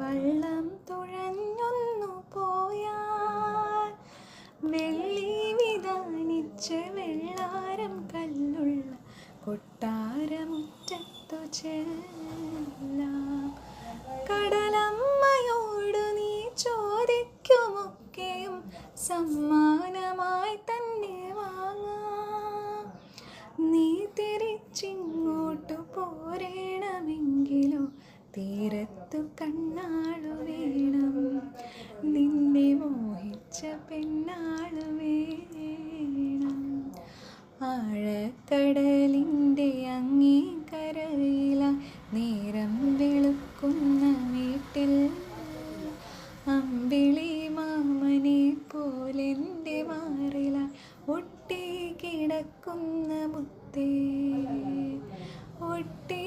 വള്ളം തുഴഞ്ഞൊന്നു പോയാൽ വെള്ളി വിതാനിച്ച വെള്ളാരം കല്ലുള്ള കൊട്ടാരമുറ്റത്തു ചെല്ലാം. കടലമ്മയോട് നീ ചോദിക്കുമൊക്കെയും സമ്മാനമായി തന്നെ വാങ്ങാം. നീ തിരിച്ചിങ്ങോട്ടു പോരേണമെങ്കിലോ തീരത്തു കണ്ണാളു വേണം, നിന്നെ മോഹിച്ച പെണ്ണാളു വേണം. ആഴക്കടലിൻ്റെ അങ്ങേ കരയിലായി നേരം വെളുക്കുന്ന വീട്ടിൽ അമ്പിളി മാമനെ പോലെൻ്റെ മാറിലായി ഒട്ടി കിടക്കുന്ന മുത്തേ, ഒട്ടി